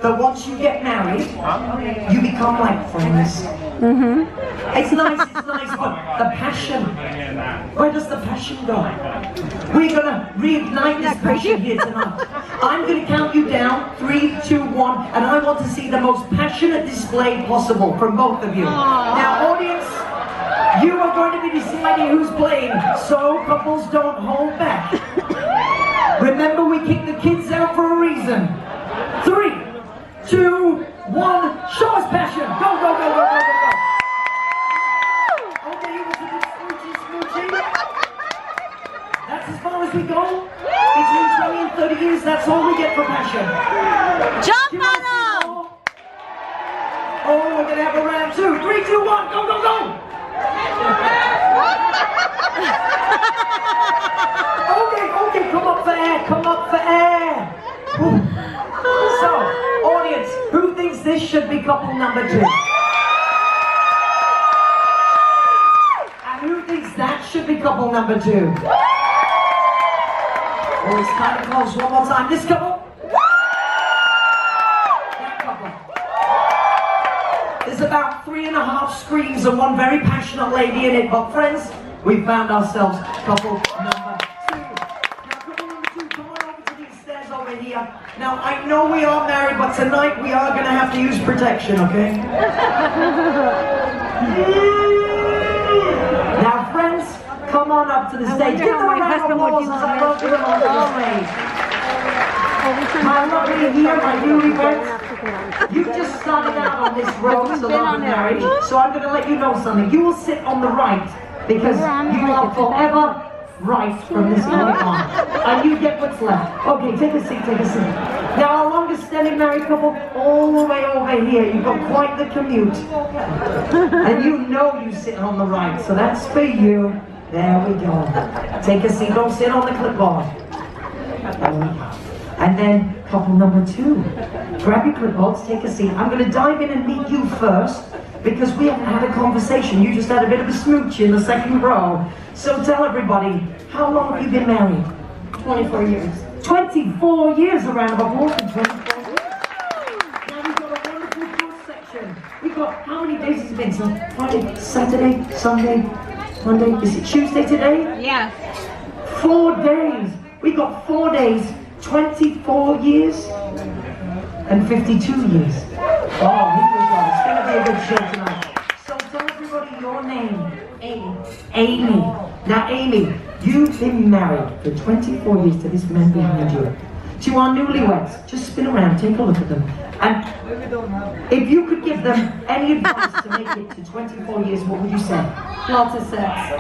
that once you get married, you become like friends. It's nice, but the passion, where does the passion go? We're gonna reignite this passion here tonight. I'm gonna count you down, 3, 2, 1, and I want to see the most passionate display possible from both of you. Now, audience, you are going to be deciding who's playing, so couples don't hold back. Remember, we kick the kids out for a reason. 3, 2, 1, show us passion. Go, go, go, go, go, go, go. Okay, it was a bit smoochy. That's as far as we go. Between 20 and 30 years, that's all we get for passion. Jump on them! Oh, we're gonna have a round 2. 3, 2, 1, go, go, go! Okay, come up for air, come up for air. Ooh. So, audience, who thinks this should be couple number 2? And who thinks that should be couple number 2? Oh, it's kind of close. One more time. This couple? That couple. There's about 3.5 screens and one very passionate lady in it, but friends, we found ourselves couple number 2. Now, I know we are married, but tonight we are going to have to use protection, okay? Now, friends, come on up to the stage. Give them a round of applause as I welcome them onto the stage. My lovely here, my newlyweds, you just started out on this road to love and marriage, so I'm going to let you know something. You will sit on the right, because you are forever right from this moment on, and you get what's left. Okay, take a seat, take a seat. Now, our longest standing married couple, all the way over here. You've got quite the commute, and you know you're sitting on the right, so that's for you. There we go. Take a seat. Don't sit on the clipboard. There we go. And then couple number 2. Grab your clipboards. Take a seat. I'm going to dive in and meet you first, because we haven't had a conversation. You just had a bit of a smooch in the second row. So tell everybody, how long have you been married? 24 years. 24 years, a round of applause for 24 years. Now we've got a wonderful cross section. We've got, how many days has it been? So Friday, Saturday, Sunday, Monday, is it Tuesday today? Yeah. 4 days. We've got 4 days, 24 years, and 52 years. Oh, here we go. It's going to be a good show tonight. So tell everybody your name. Amy. Amy. Now, Amy, you've been married for 24 years to this man behind you. To our newlyweds, just spin around, take a look at them. And if you could give them any advice to make it to 24 years, what would you say? Lots of sex.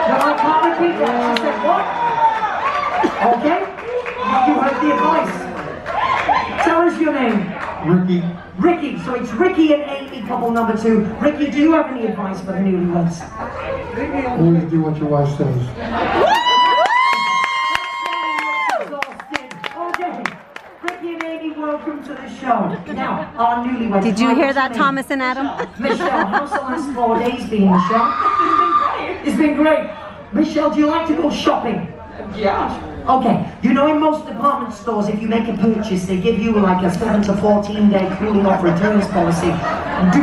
No, I can't repeat that. She said what? Okay? You heard the advice. Tell us your name. Ricky. Ricky. So it's Ricky and Amy, couple number 2. Ricky, do you have any advice for the newlyweds? Always do what your wife says. Okay. Ricky and Amy, welcome to the show. Now, our newlyweds. Did you hear that, Thomas and Adam? Michelle, how's the last 4 days been, Michelle? It's been great. Michelle, do you like to go shopping? Yeah. Okay, you know in most department stores, if you make a purchase, they give you like a 7 to 14 day cooling off returns policy.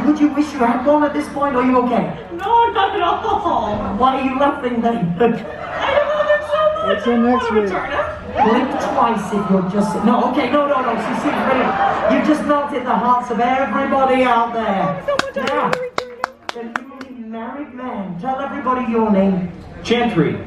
Would you wish you had one at this point, or are you okay? No, not at all. Why are you laughing then? I love it so much. What's your next week? Blink twice if you're just... No, okay, no. She seems ready. You just melted the hearts of everybody out there. Now, the newly married man, tell everybody your name. Chantry.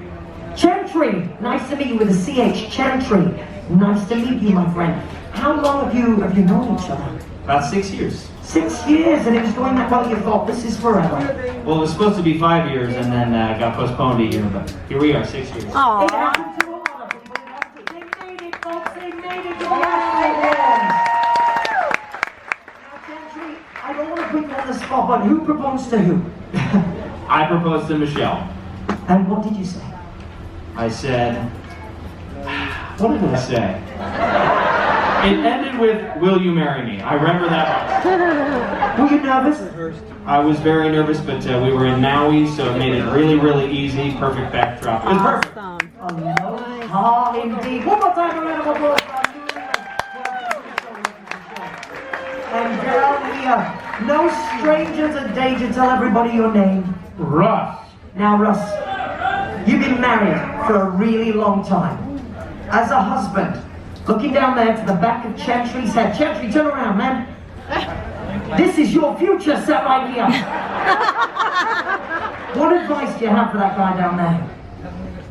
Chantry, nice to meet you with a CH, Chantry. Nice to meet you, my friend. How long have you known each other? About 6 years. 6 years, and it was going that well, you thought, this is forever. Well, it was supposed to be 5 years, and then got postponed a year, but here we are, 6 years. It Aww. happened to a lot of people. They made it, folks, they made it. Now, Chantry, I don't want to put you on the spot, but who proposed to who? I proposed to Michelle. And what did you say? I said, what did I say? It ended with, will you marry me? I remember that much. Were you nervous? I was very nervous, but we were in Maui, so it made it really, really easy. Perfect backdrop. It was perfect. Awesome. Aloha indeed. One more time, a round of applause for our newlyweds. here. No strangers in danger. Tell everybody your name. Russ. Now, Russ, you've been married for a really long time. As a husband, looking down there to the back of Chantry's head. Chantry, turn around, man. This is your future set right here. What advice do you have for that guy down there?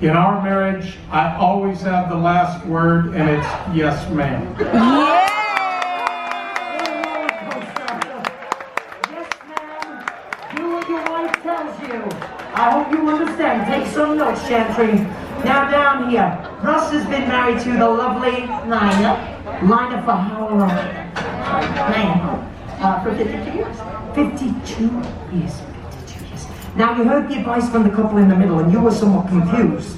In our marriage, I always have the last word, and it's yes, ma'am. Yes, ma'am. Do what your wife tells you. I hope you understand. Take some notes, Chantry. Now down here, Russ has been married to the lovely Lina. Lina for how long? For 52 years. 52 years. 52 years. Now you heard the advice from the couple in the middle, and you were somewhat confused.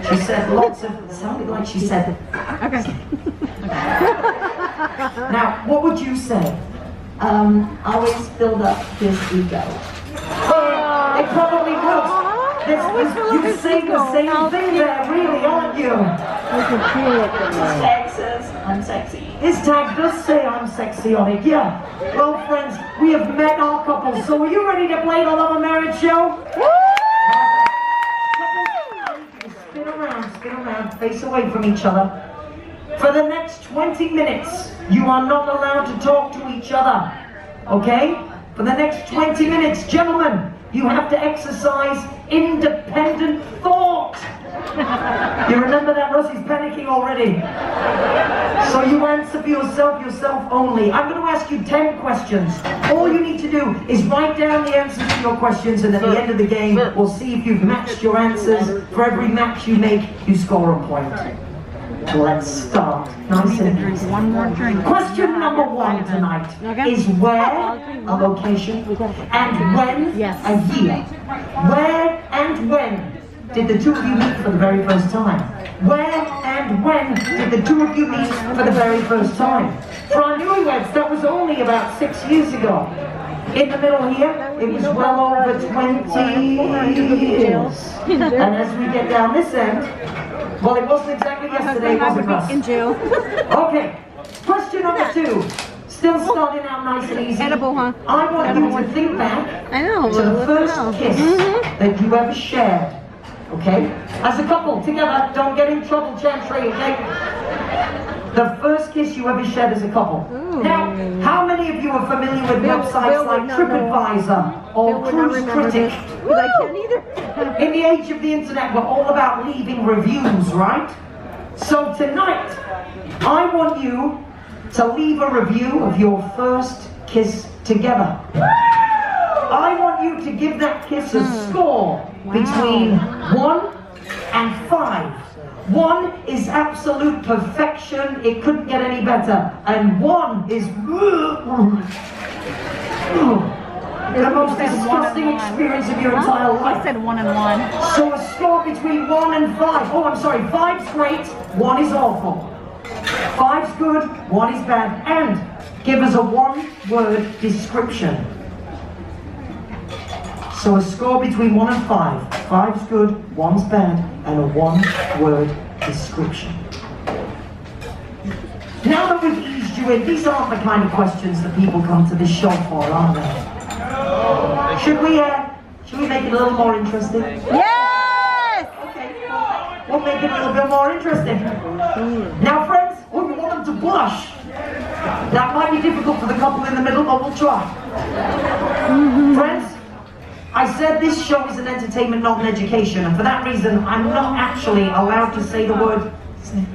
She said lots of. It sounded like she said. Okay. Now, what would you say? Always build up his ego. It probably would. You're saying the same thing there, really, aren't you? His tag says, I'm sexy. His tag does say I'm sexy on it, yeah. Well, friends, we have met our couple, so are you ready to play the Love of Marriage show? Spin around, face away from each other. For the next 20 minutes, you are not allowed to talk to each other, okay? For the next 20 minutes, gentlemen, you have to exercise independent thought. You remember that? Rosie's panicking already. So you answer for yourself only. I'm going to ask you 10 questions. All you need to do is write down the answers to your questions, and at the end of the game, we'll see if you've matched your answers. For every match you make, you score a point. Let's start. Nice and easy. Question number 1 tonight is where, a location, and when, a year. Where and when did the two of you meet for the very first time? Where and when did the two of you meet for the very first time? For our newlyweds, that was only about 6 years ago. In the middle here, it was well over 20 years. And as we get down this end, well, it wasn't exactly yesterday, was it, Russ? In jail. Okay, question number 2. Still starting out nice and easy. Edible, huh? I want you to think back I know. to the first kiss that you ever shared. Okay? As a couple, together, don't get in trouble, Chantry, okay? The first kiss you ever shared as a couple. Now, how many of you are familiar with websites like TripAdvisor or Cruise Critic? I can't either. In the age of the internet, we're all about leaving reviews, right? So tonight, I want you to leave a review of your first kiss together. I want you to give that kiss a score between 1 and 5. 1 is absolute perfection, it couldn't get any better. And 1 is the most disgusting experience of your entire life. I said 1 and 1. So a score between 1 and 5. Oh, I'm sorry, 5's great, 1 is awful. 5's good, 1 is bad. And give us a 1-word description. So a score between 1 and 5. 5's good, 1's bad, and a 1-word description. Now that we've eased you in, these aren't the kind of questions that people come to this show for, are they? Should we make it a little more interesting? Yes! Okay, we'll make it a little bit more interesting. Now, friends, we want them to blush. That might be difficult for the couple in the middle, but we'll try. Friends, I said this show is an entertainment, not an education, and for that reason, I'm not actually allowed to say the word sex.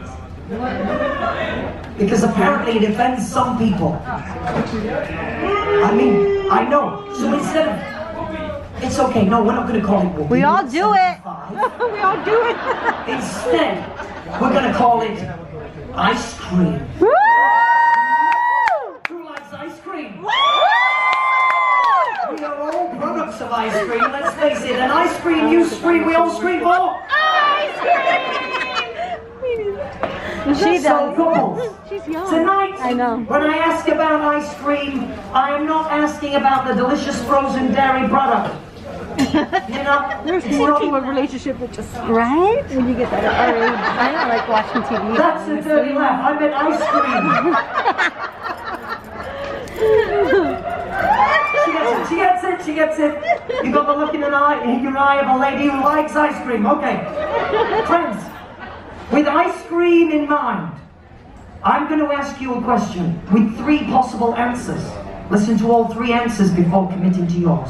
Because apparently it offends some people. I mean, I know. So instead of, it's okay, no, we're not going to call it. We all do it. We all do it. Instead, we're going to call it ice cream. Woo! Who likes ice cream? We are all products of ice cream, let's face it. And ice cream, you scream, we all scream for ice cream! She So, does. couples, She's young. tonight, I know. when I ask about ice cream, I am not asking about the delicious frozen dairy product. You know, There's it's more not to a even- relationship with just right when you get that age. I don't like watching TV. That's a dirty laugh. I meant ice cream. She gets it. She gets it. You got the look in your eye of a lady who likes ice cream. Okay. Friends, with ice cream in mind, I'm going to ask you a question with 3 possible answers. Listen to all 3 answers before committing to yours.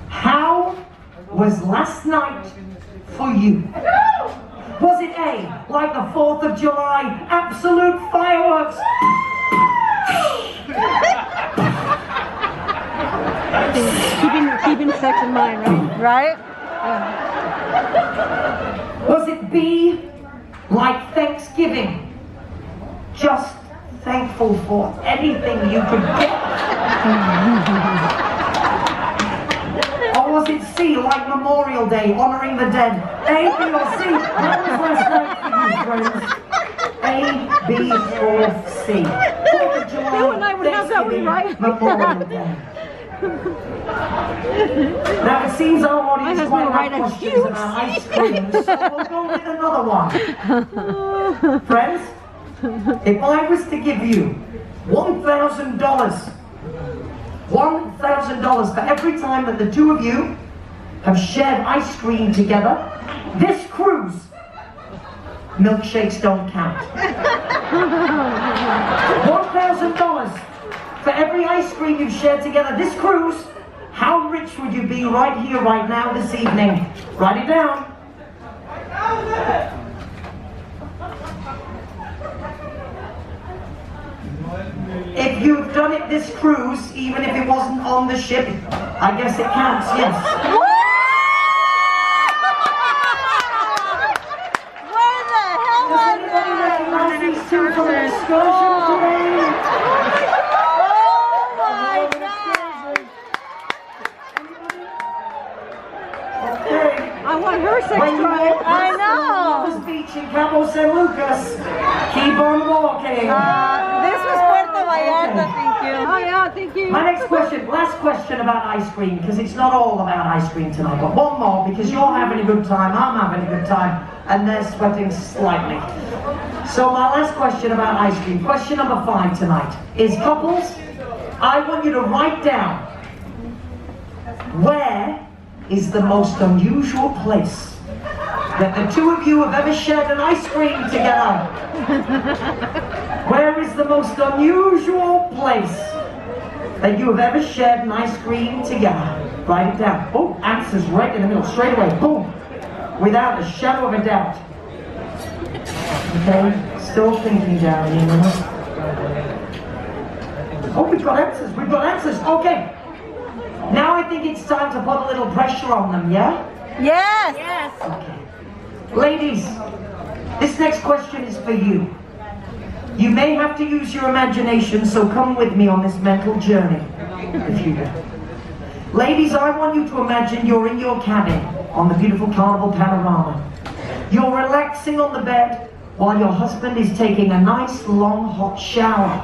How was last night for you? Was it A, like the 4th of July, absolute fireworks? Keeping sex in mind, right? Was it B, like Thanksgiving? Just thankful for anything you could get? Or was it C, like Memorial Day, honoring the dead? A, B, or C? That was last night for you, friends. A, B, or C? 4th of July, Bill and I would have that one right. Memorial Day. Now it seems our audience husband quite will write like a questions huge about ice cream, so we'll go with another one. Friends, if I was to give you $1,000 for every time that the 2 of you have shared ice cream together, this cruise, milkshakes don't count. $1,000 for every ice cream you've shared together, this cruise, how rich would you be right here, right now, this evening? Write it down. If you've done it this cruise, even if it wasn't on the ship, I guess it counts, yes. Where the hell Does anybody recognize these 2 from an excursion today? Oh my God! Okay. I want her sex When you drive. walk I past know. the beach in Cabo San Lucas, keep on walking. This was Puerto Vallarta, thank you. Oh yeah, thank you. My next question, last question about ice cream, because it's not all about ice cream tonight, but one more, because you're having a good time, I'm having a good time, and they're sweating slightly. So my last question about ice cream, question number 5 tonight, is couples, I want you to write down, where is the most unusual place that the 2 of you have ever shared an ice cream together? Where is the most unusual place that you have ever shared an ice cream together? Write it down. Oh, answers right in the middle, straight away, boom, without a shadow of a doubt. Okay, still thinking down here. Oh, we've got answers, okay. Now I think it's time to put a little pressure on them, yeah? Yes. Yes. Okay. Ladies, this next question is for you. You may have to use your imagination, so come with me on this mental journey, if you do. Ladies, I want you to imagine you're in your cabin on the beautiful Carnival Panorama. You're relaxing on the bed while your husband is taking a nice, long, hot shower.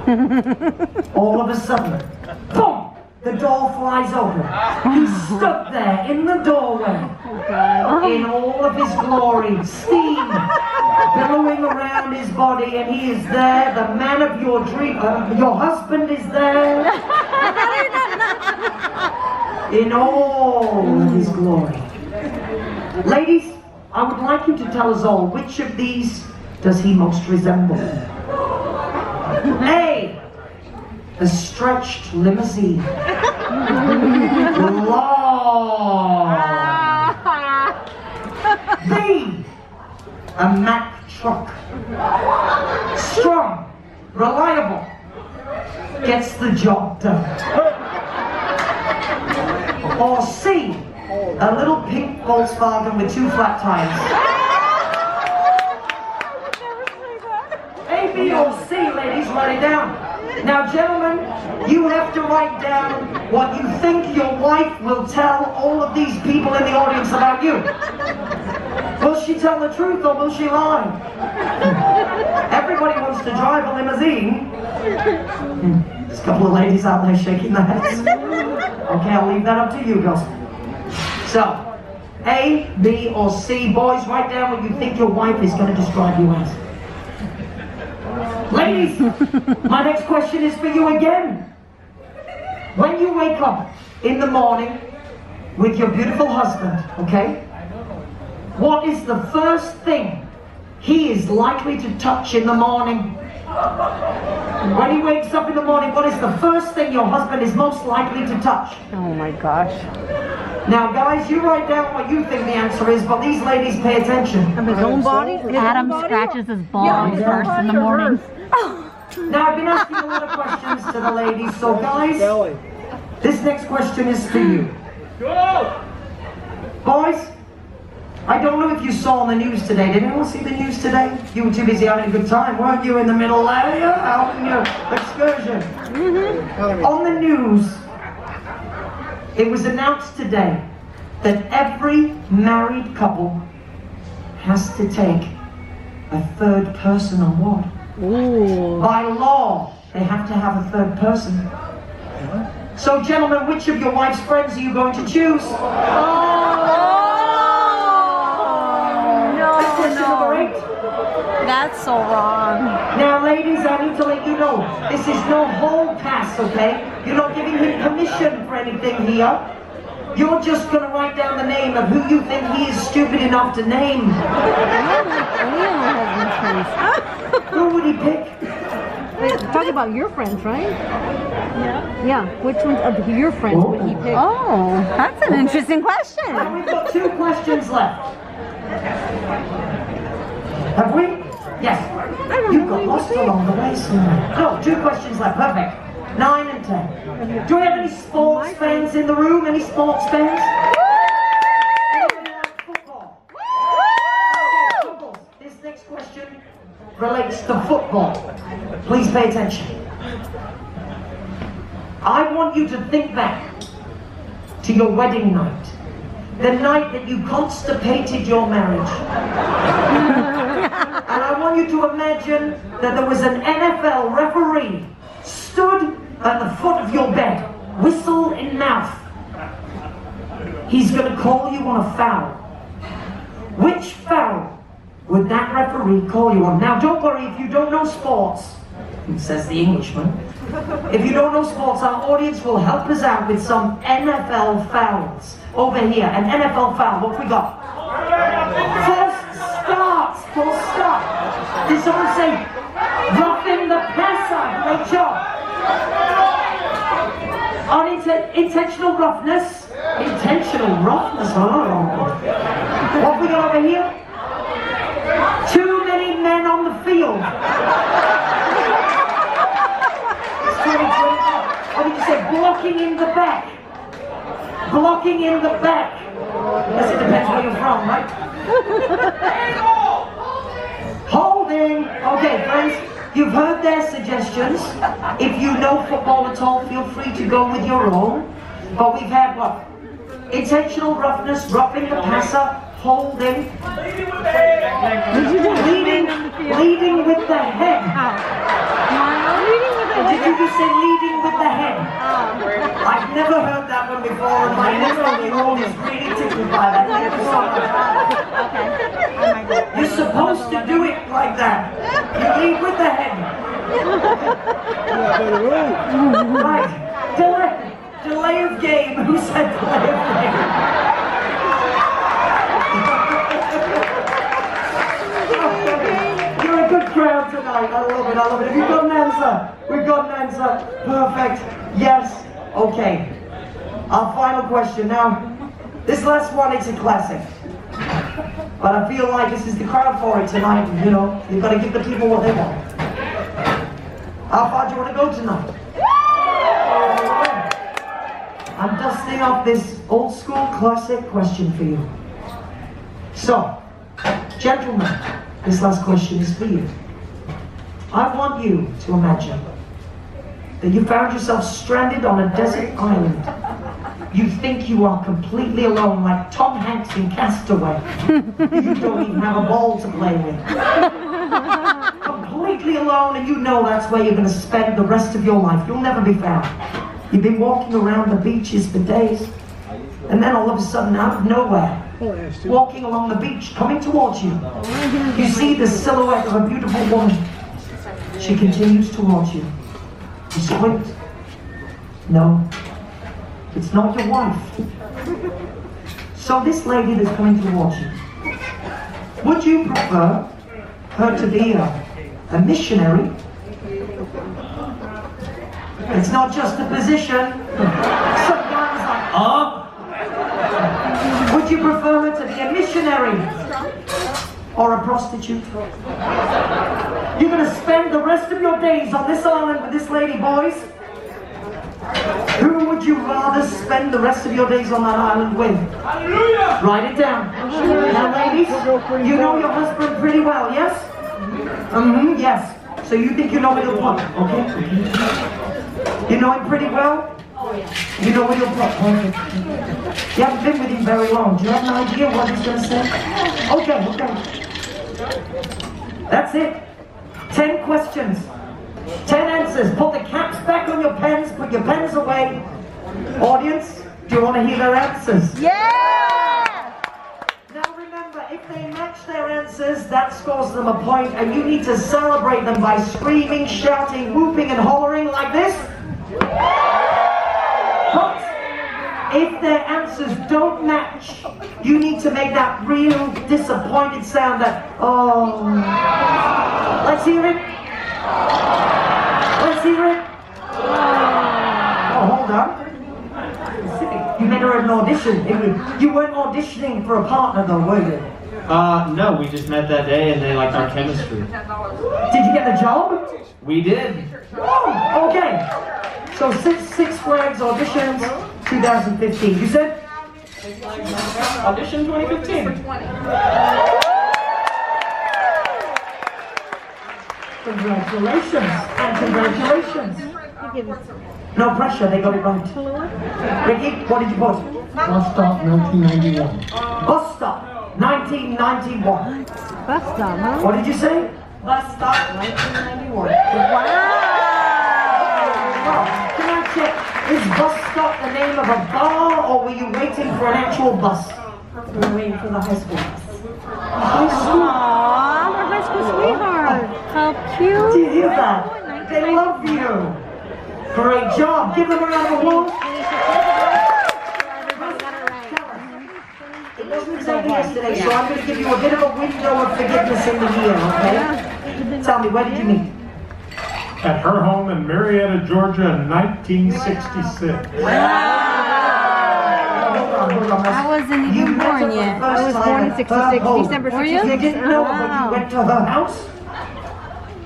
All of a sudden, boom! The door flies open. He's stuck there in the doorway, in all of his glory, steam billowing around his body, and he is there, the man of your dream. Your husband is there, in all of his glory. Ladies, I would like you to tell us all, which of these does he most resemble? A, the stretched limousine. Long. B, a Mack truck. Strong, reliable, gets the job done. Or C, a little pink Volkswagen with 2 flat tires. A, B, or C, ladies, write it down. Now, gentlemen, you have to write down what you think your wife will tell all of these people in the audience about you. Will she tell the truth or will she lie? Everybody wants to drive a limousine. There's a couple of ladies out there shaking their heads. Okay, I'll leave that up to you, girls. So, A, B, or C. Boys, write down what you think your wife is going to describe you as. Ladies, my next question is for you again. When you wake up in the morning with your beautiful husband, okay? What is the first thing he is likely to touch in the morning? When he wakes up in the morning, what is the first thing your husband is most likely to touch? Oh my gosh. Now guys, you write down what you think the answer is, but these ladies pay attention. Of his own body? Adam scratches his balls first in the morning. Now I've been asking a lot of questions to the ladies, so guys, this next question is for you. Boys, I don't know if you saw the news today. Did anyone see the news today? You were too busy having a good time, weren't you, in the middle area, out on your excursion? On the news, it was announced today that every married couple has to take a third person on board. Ooh. By law, they have to have a third person. So gentlemen, which of your wife's friends are you going to choose? Question number 8. That's so wrong. Now ladies, I need to let you know, this is no hall pass, okay? You're not giving him permission for anything here. You're just going to write down the name of who you think he is stupid enough to name. Who would he pick? Talk about your friends, right? Yeah. Which ones of your friends would he pick? Oh, that's an interesting And question. we've got 2 questions left. Have we? Yes. You got lost along the way somewhere. No, 2 questions left. Perfect. 9 and 10. Do we have any sports fans in the room? Any sports fans? Anyone like football? Okay, football. This next question relates to football. Please pay attention. I want you to think back to your wedding night. The night that you constipated your marriage. And I want you to imagine that there was an NFL referee stood at the foot of your bed, whistle in mouth. He's going to call you on a foul. Which foul would that referee call you on? Now don't worry if you don't know sports, says the Englishman. If you don't know sports, our audience will help us out with some NFL fouls. Over here, an NFL foul, what have we got? False start. Did someone say, roughing the passer? Great job. Unintentional roughness. Intentional roughness, oh. What have we got over here? Too many men on the field. What did you say? Blocking in the back. Blocking in the back. Yes, it depends where you're from, right? Holding. Okay, friends, you've heard their suggestions. If you know football at all, feel free to go with your own. But we've had what? Intentional roughness, roughing the passer, holding. Leading with the head. Did you just say leading with the head? I've never heard that one before, and my 9-year-old is really tickled by that. Thank you so much. You're supposed to do it like that. You lead with the head. Right. Delay of game. Who said delay of game? You're a good crowd tonight. I love it. Have you got an answer? We've got an answer. Perfect. Yes. Okay. Our final question. Now, this last one is a classic. But I feel like this is the crowd for it tonight. You know, you've got to give the people what they want. How far do you want to go tonight? I'm dusting off this old school classic question for you. So, gentlemen, this last question is for you. I want you to imagine that you found yourself stranded on a desert island. You think you are completely alone, like Tom Hanks in Castaway. You don't even have a ball to play with. Completely alone, and you know that's where you're going to spend the rest of your life. You'll never be found. You've been walking around the beaches for days, and then all of a sudden, out of nowhere, walking along the beach, coming towards you, you see the silhouette of a beautiful woman. She continues towards you. You squint. No. It's not your wife. So this lady that's coming towards you, would you prefer her to be a missionary? It's not just a position. Some guy was like, would you prefer her to be a missionary or a prostitute? You're going to spend the rest of your days on this island with this lady, boys. Who would you rather spend the rest of your days on that island with? Hallelujah! Write it down. Now, ladies, you know your husband pretty well, yes? Yes. So you think you know where he'll put, okay? You know him pretty well? Oh, yeah. You know where he'll put, okay? You haven't been with him very long. Do you have an idea what he's going to say? Okay. That's it. 10 questions. 10 answers. Put the caps back on your pens. Put your pens away. Audience, do you want to hear their answers? Yeah! Now remember, if they match their answers, that scores them a point, and you need to celebrate them by screaming, shouting, whooping, and hollering like this. But if their answers don't match, you need to make that real disappointed sound that, oh. Let's hear it. Let's hear it. Oh, hold on. You made her an audition. You weren't auditioning for a partner though, were you? No, we just met that day and they liked our chemistry. Did you get the job? We did. Oh, okay. So Six Flags auditions 2015. You said? Audition 2015. Congratulations and congratulations. No pressure, they got it right. Ricky, what did you put? Bus stop 1991. Bus stop 1991. Bus stop, huh? What did you say? Bus stop 1991. Well, can I check, is bus stop the name of a bar or were you waiting for an actual bus? We were waiting for the high school bus. High school? Aww, we're high school sweetheart. How cute. Do you hear that? They love you. Great job. Give them a round of applause. It wasn't exactly yesterday, so I'm going to give you a bit of a window of forgiveness in the year, okay? Tell me, where did you meet? At her home in Marietta, Georgia in 1966. I wasn't even born yet. I was born in 66, December 66. You didn't know when you went to her house?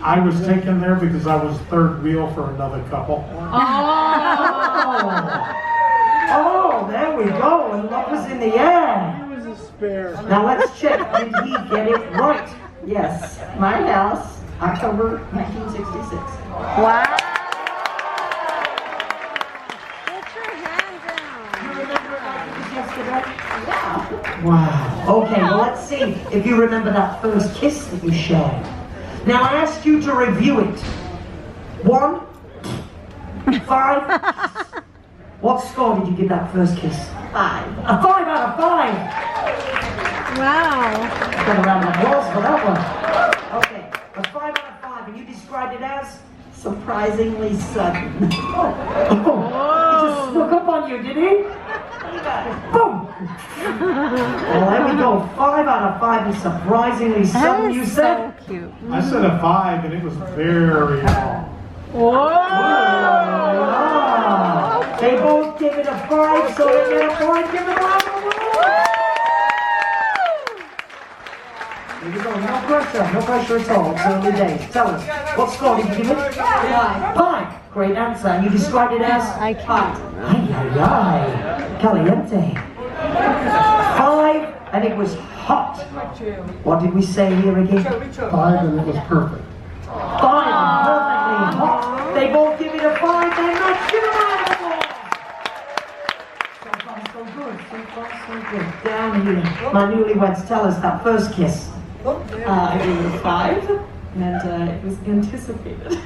I was taken there because I was third wheel for another couple. Oh, there we go, and love was in the air. He was a spare. Now let's check, did he get it right? Yes, my house, October 1966. Wow. You remember it like it was yesterday? Yeah. Wow. Okay, well let's see if you remember that first kiss that you shared. Now I asked you to review it. 1, 5. What score did you give that first kiss? 5. A 5 out of 5. Wow. Got a round of applause for that one. Okay, a 5 out of 5, and you described it as? Surprisingly sudden. Oh, he just snuck up on you, did he? Boom! Well, there we go. 5 out of 5 is surprisingly That sudden, you is said? so cute. I said a 5 and it was very long. Ah, they both gave it a 5, so they get a point. Give it a round of applause. There you go. No pressure at all. It's early days. Tell us, what score did you give it? 5. Great answer. And you described it as? I can't. Ay, ay, ay. Caliente. 5, and it was hot. What did we say here again? 5 and it was perfect. 5 and perfectly hot. They both give it a 5. They match. Give it a round of applause. So far, so good. So far, so good. Down here. My newlyweds, tell us that first kiss. I gave it a 5, and it was anticipated.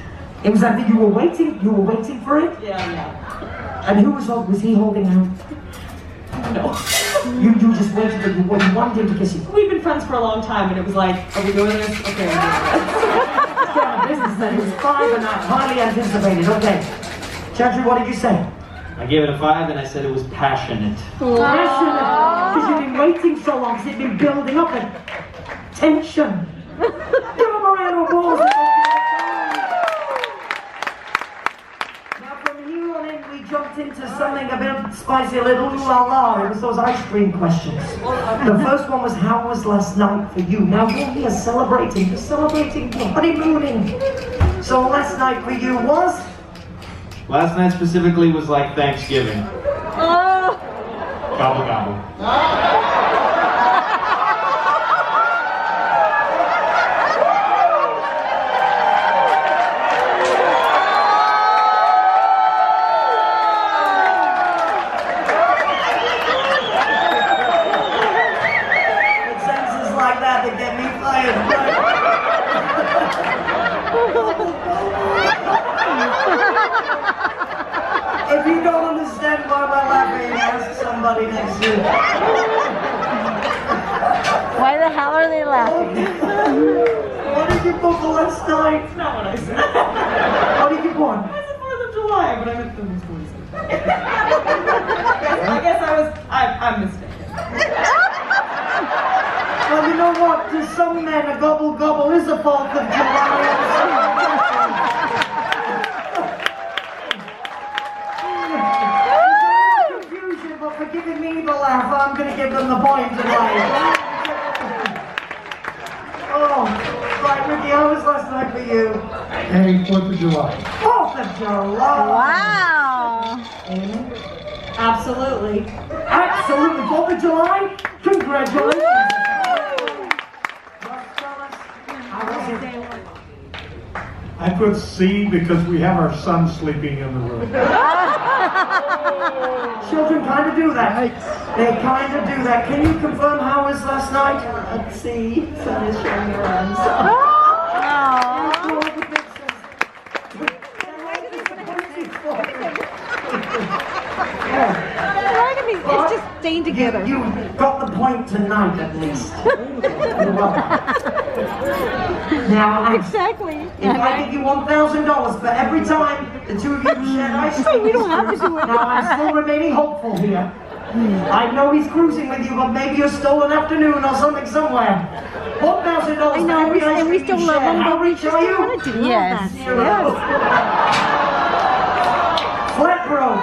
It was that you were waiting for it? Yeah. And who was he holding out? No. You just waited, you wanted him to kiss you. We've been friends for a long time, and it was like, are we doing this? Okay, we're doing this. Let's get on business then. It was 5 and not highly anticipated. Okay. Chantry, what did you say? I gave it a 5 and I said it was passionate. Passionate. Because you've been waiting so long, because it's been building up a tension. Give them a round of applause. Now from here on in, we jumped into something a bit spicy, a little la la. It was those ice cream questions. The first one was, how was last night for you? Now you're here celebrating, you're celebrating, you're honeymooning. So last night for you was? Last night specifically was like Thanksgiving. Gobble gobble. It's sentences like that that get me fired. If you don't understand why we're laughing, ask somebody next to you. Why the hell are they laughing? What did you book last night? That's not what I said. What did you book? I said 4th of July, but I meant the most recent. I guess I'm mistaken. Well, you know what? To some men, a gobble gobble is a 4th of July. Confusion, but for giving me the laugh, I'm going to give them the point tonight. Oh, right, Ricky, how was last night for you? Hey, 4th of July. 4th of July. Wow. Absolutely. Absolutely. 4th of July? Congratulations. How was it? I put C because we have our son sleeping in the room. Children kind of do that. They kind of do that. Can you confirm how was last night? Let's see. Sun is showing around. So. It's just staying together. You got the point tonight, at least. You're welcome. Now, Exactly. if I give you $1,000 for every time the two of you shared ice cream, We don't have to do it. now I'm still remaining hopeful here. I know he's cruising with you, but maybe you're stolen afternoon or something somewhere. $1,000 for I know, every ice and we cream still you love shared. him, How but we rich just are don't you? want to do Yes. Zero. Flat broke.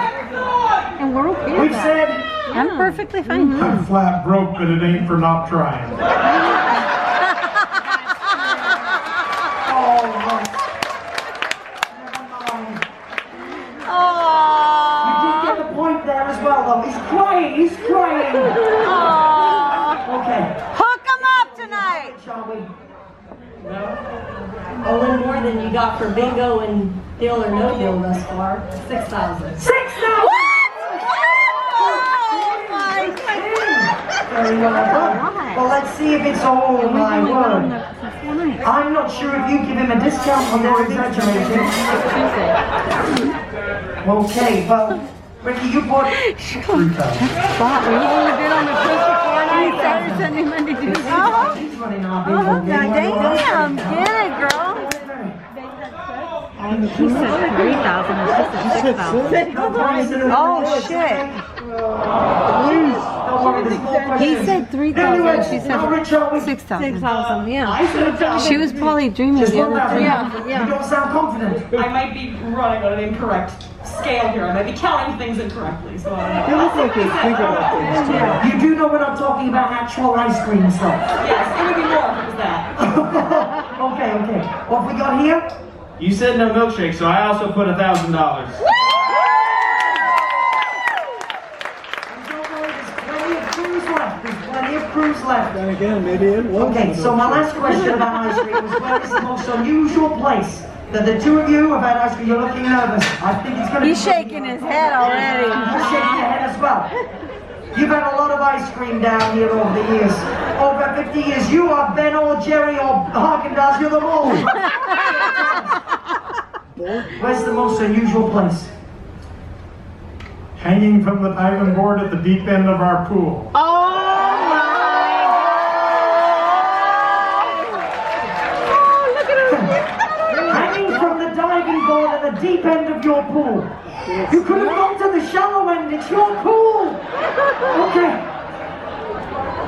And we're okay with We've that. said I'm perfectly fine. I'm flat broke, but it ain't for not trying. Oh, right. Never mind. You did get the point there as well, though. He's crying. He's crying. Okay. Hook 'em up tonight. Shall we? A little more than you got for bingo and deal or no deal thus far. 6,000. 6,000. Very well done. Well, let's see if it's all my word. I'm not sure if you give him a discount or they're exaggerating. Okay, well, Ricky, you bought 3,000. Spot. We've only been on the cruise for 4 nights. Saturday, Sunday, Monday, Tuesday. He's running our bingo game. Damn, get it, girl. He said 3,000. It's just a 6,000. Oh, shit. Don't worry, there's more questions. He said 3,000. She said How rich are we? 6,000. 6,000. Yeah. I said She was probably dreaming Just the other 1,000. day. Yeah. You don't sound confident. I might be running on an incorrect scale here. I might be counting things incorrectly. So I don't know. You do know when I'm talking about actual ice cream stuff. Yes, it would be more if it was that. Okay. What have we got here? You said no milkshake, so I also put $1,000. And don't worry, there's plenty of crews left. There's plenty of crews left. Then again, maybe it was. Okay, so my last question about ice cream was, where is the most unusual place that the two of you have had ice cream? You're looking nervous. I think it's going to be... He's shaking his head already. You're shaking your head as well. You've had a lot of ice cream down here over the years. Over 50 years. You are Ben or Jerry or Haagen-Dazs. You're them all. Where's the most unusual place? Hanging from the diving board at the deep end of our pool. Hanging from the diving board at the deep end of your pool. You could have gone to the shallow end. It's your pool. Okay.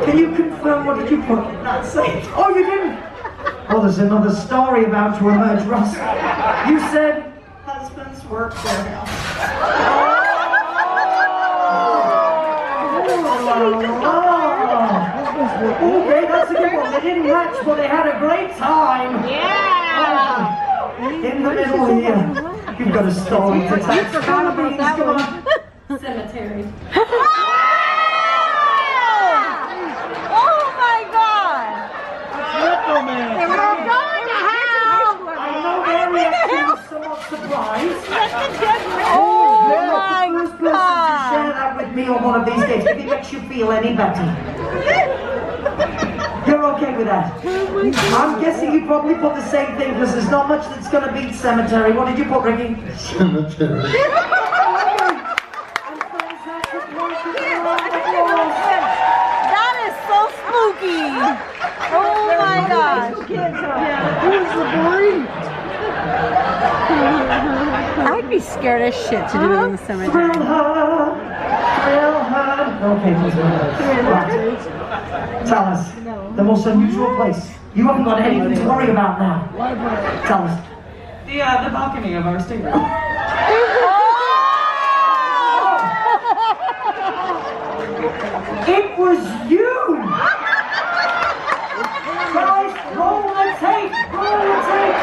Can you confirm what did you put? Not safe. Oh, you didn't? Oh, there's another story about to emerge, Russ. You said... Husbands work their house. Okay, that's a good one. They didn't match, but they had a great time. Yeah. In the middle here. You've got a story to tell. You forgot about that Come one. on. Cemetery. Oh my God! They were all going to hell. I know their reaction was somewhat surprised. Oh You're not my the first person to share God! that with me on one of these days. If it makes you feel any better. You're okay with that? I'm guessing you probably put the same thing because there's not much that's going to beat cemetery. What did you put, Ricky? Cemetery. That is so spooky! Oh my gosh! I'd be scared as shit to do it in the Thrill cemetery. her, thrill her. Okay, please wait. Tell us, the most unusual place. You haven't got anything to worry about now. Tell us. The balcony of our stateroom. It was you! Guys, roll the tape! Roll the tape!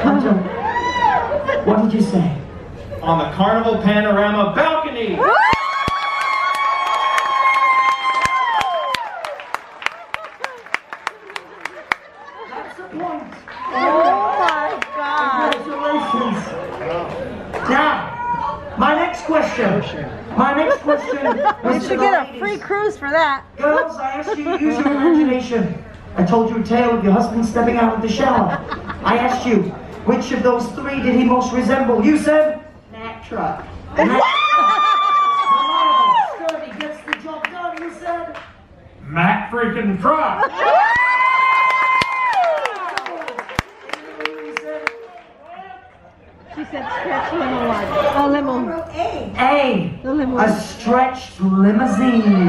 I'm joking. What did you say? On the Carnival Panorama balcony. That's a point. Oh my God! Congratulations. Now, my next question. My next question You was to should the get a ladies. free cruise for that. Girls, I asked you to use your imagination. I told you a tale of your husband stepping out of the shower. I asked you, which of those three did he most resemble? You said? Mack truck. Reliable, sturdy, gets the job done. You said? Mac freaking truck. You said? She said stretch limo one. Oh, limo. A. The limo. A stretched limousine.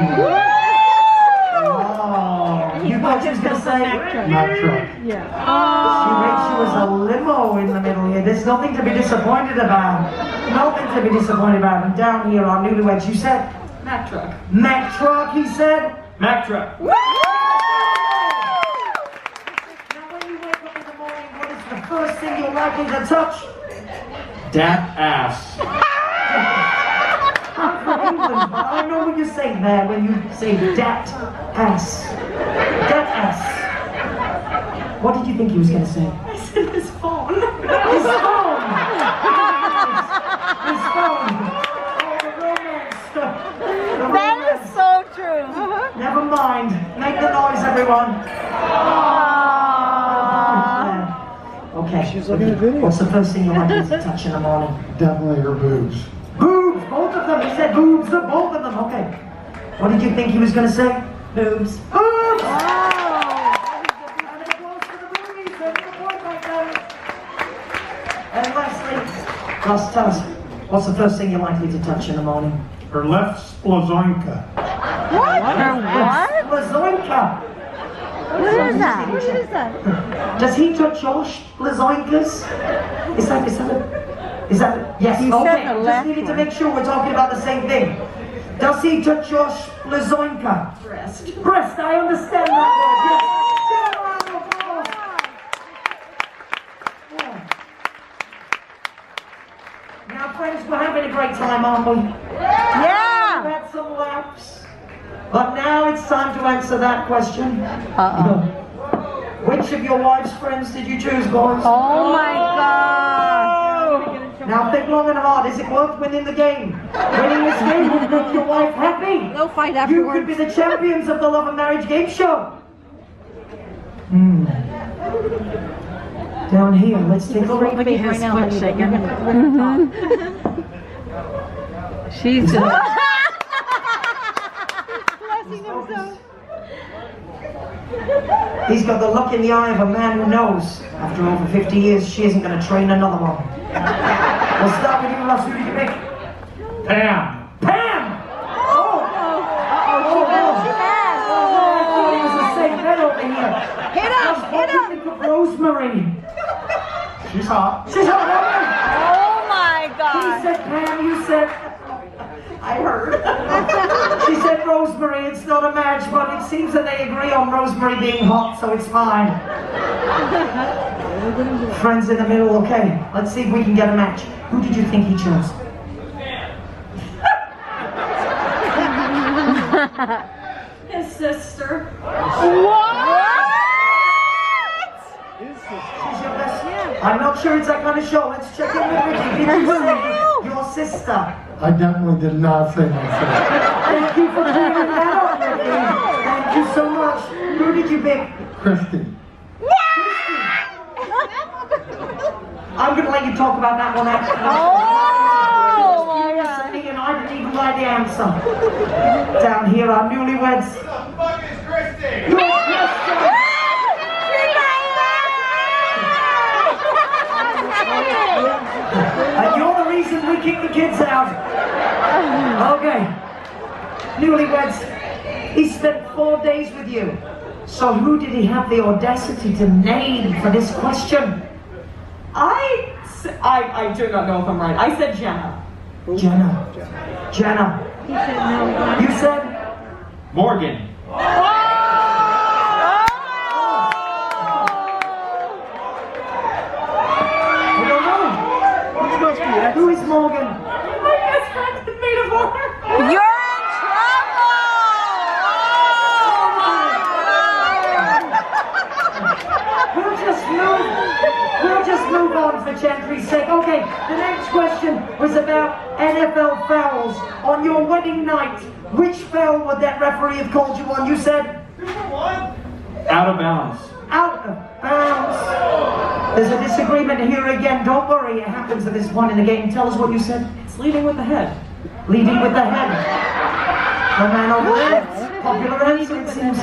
Oh, you thought she was going to say? Mac truck. Yeah. She raised you as a limo in the middle here. There's nothing to be disappointed about. Nothing to be disappointed about. And down here on newlyweds, you said? Mack truck. Mac truck, he said? Mac truck. Now when you wake up in the morning, what is the first thing you're likely to touch? Dap ass. I'm from England, but I know what you're saying there when you say dat ass. Dat ass. What did you think he was going to say? I said his phone. His phone! His phone! Oh, the romance. The That romance. is so true. Never mind. Make the noise, everyone. Okay. She's looking at video. What's the first thing you want to touch in the morning? Definitely her boobs. Boobs! Both of them! He said boobs! Both of them! Okay. What did you think he was going to say? Boobs. Boobs! And it goes for the boobies. There's no point right there. And lastly, Ross, tell us, what's the first thing you're likely to touch in the morning? Her left splazoinka. What? Lazoinka! What is that? What is that? Does he touch your lazoinkas? Is that yes, He okay. said the Just left needed to one. make sure we're talking about the same thing. Does he touch your lazoinka? Breast. Breast, I understand that word, yes. Give a round of applause. Yeah. Now, friends, we're having a great time, aren't we? Yeah! We've had some laughs. But now it's time to answer that question. Uh-oh. Which of your wife's friends did you choose, boys? Oh my God! Now think long and hard. Is it worth winning the game? Winning this game will make your wife happy. They'll fight You could afterwards. be the champions of the love and marriage game show. Down here, let's take a look. Look at her split shaking. She's just... He's got the look in the eye of a man who knows. After over 50 years, she isn't going to train another one. We'll start with you, Russ. Who did you pick? Pam. Pam! Oh! She has. I thought he was the same bed over here. Hit him! What do you think of Rosemary? She's hot. She's hot, right? Oh my He God. said Pam, you said... I heard. She said Rosemary, it's not a match, but it seems that they agree on Rosemary being hot, so it's fine. Friends in the middle, okay. Let's see if we can get a match. Who did you think he chose? His sister. She's your best. I'm not sure it's that kind of show. Let's check in with Ricky. Did you say your sister? I definitely did not say myself. Thank you for clearing that up, Ricky. Thank you so much. Who did you pick? Christy. I'm going to let you talk about that one actually. Oh my Curious God. at me and I didn't even write the answer. Down here are newlyweds. You're Christy. And you're the reason we kick the kids out. Okay. Newlyweds. He spent 4 days with you. So who did he have the audacity to name for this question? I do not know if I'm right. I said Jenna. Jenna. Jenna. He said no. You said? Morgan. I don't know. Who is Morgan? My best friend is made of water. You're in trouble! We'll just move on for gentry's sake. Okay, the next question was about NFL fouls. On your wedding night, which foul would that referee have called you on? You said? Out of bounds. Out of bounds. There's a disagreement here again. Don't worry, it happens at this point in the game. Tell us what you said. It's leading with the head. Leading with the head. The man over there. Popular answer, it seems.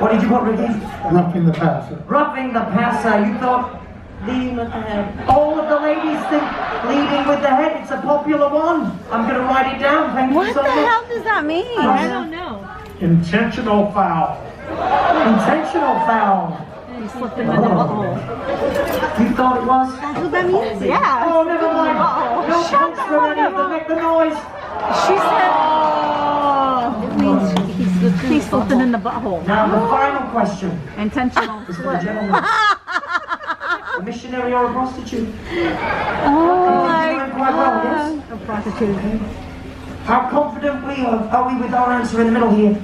What did you put, Ricky? Roughing the passer. Roughing the passer. You thought Leading with the head. all of the ladies think leading with the head. It's a popular one. I'm going to write it down. Thank you What so the much. hell does that mean? I don't know. Intentional foul. Intentional foul. He slipped him in the butthole. You thought it was? That's what that means? Yeah. Oh, never mind. No Shut thanks for any of them. Make the noise. She said, oh. It means he slipped him in the butthole. Now, the final question Intentional is for the slip. gentleman. A missionary or a prostitute? Oh my You're doing quite well, yes? A prostitute. How confident are we with our answer in the middle here?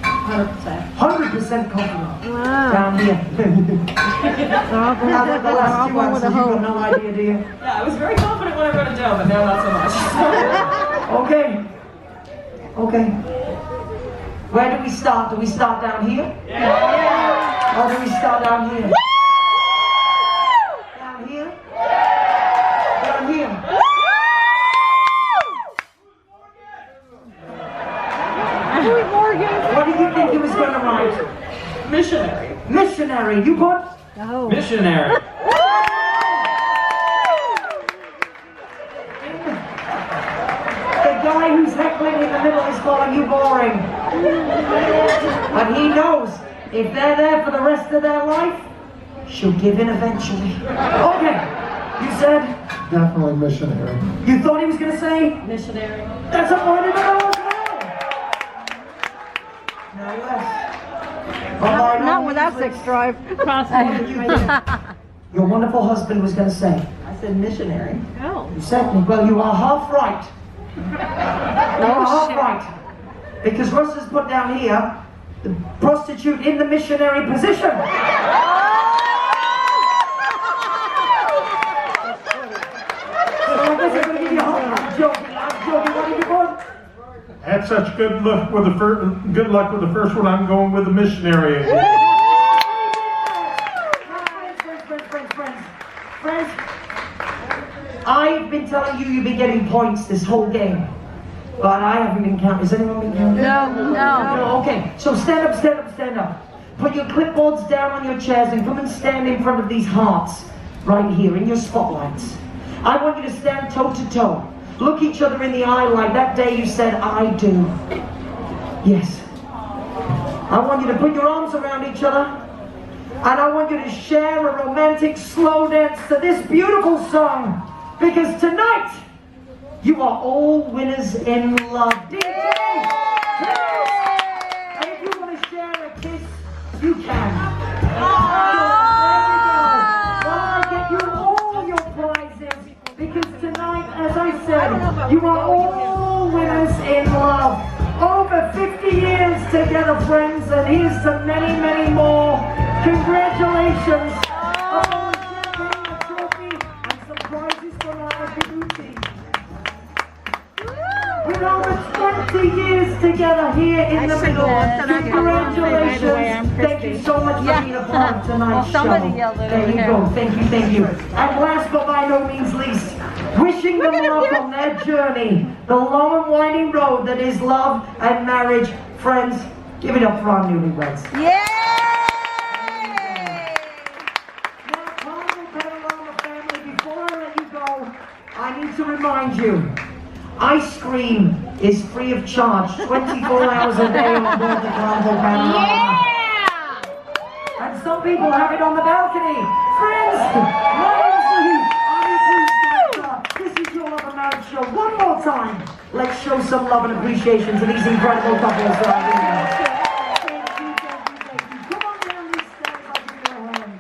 100%. 100% confident. Wow. Down here. They're Now that the last two all going answers, with a you've got hoe. no idea, do you? Yeah, I was very confident what I'm going to do, but now not so much. Okay. Okay. Where do we start? Do we start down here? Yeah. Or do we start down here? Down here? Down here? Morgan. What do you think he was going to write? Missionary. Missionary. You put? Oh. Missionary. The guy who's heckling in the middle is calling you boring. But he knows if they're there for the rest of their life, she'll give in eventually. Okay. You said? Definitely missionary. You thought he was going to say? Missionary. That's a point in the middle as well. No less. But Not without sex drive. What did you think your wonderful husband was going to say? I said missionary. Oh. You said me. Well, you are half right. You are half right. Because Russ has put down here the prostitute in the missionary position. I'm joking. What did you put? Had such good luck with the first one. I'm going with the missionary again. Friends, I've been telling you you've been getting points this whole game. But I haven't been counting. Has anyone been counting? No. No, okay. So stand up, stand up, stand up. put your clipboards down on your chairs and come and stand in front of these hearts right here in your spotlights. I want you to stand toe to toe. Look each other in the eye like that day you said, I do. Yes. I want you to put your arms around each other, and I want you to share a romantic slow dance to this beautiful song, because tonight you are all winners in love. DJ, and if you want to share a kiss, you can. While I get you all your prizes, because tonight, as I said, you are all winners in love. Over 50 years together, friends, and here's to many, many more. Congratulations. A trophy and some prizes from our community. With over 20 years together here in the middle. Congratulations. Thank you so much for being a part of tonight's show. There you go. Thank you, thank you. And last but by no means least, wishing them luck on their journey, the long and winding road that is love and marriage. Friends, give it up for our newlyweds. Yeah! Now, Carnival Panorama family, before I let you go, I need to remind you, ice cream is free of charge 24 hours a day on board the Carnival Panorama. Yeah! And some people have it on the balcony. Friends, my name's Lee. This is your Love and Marriage Show. One more time, let's show some love and appreciation to these incredible couples that are here. Thank you, thank you, thank you. Come on down these stairs, I'll give you a hand.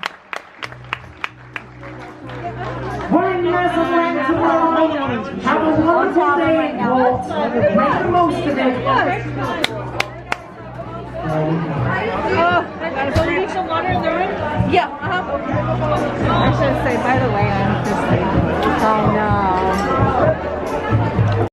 We're in Mazatlan tomorrow. Have a wonderful day in port. Make the most of it. Got some water in the room? Yeah. I should say, by the way, I'm just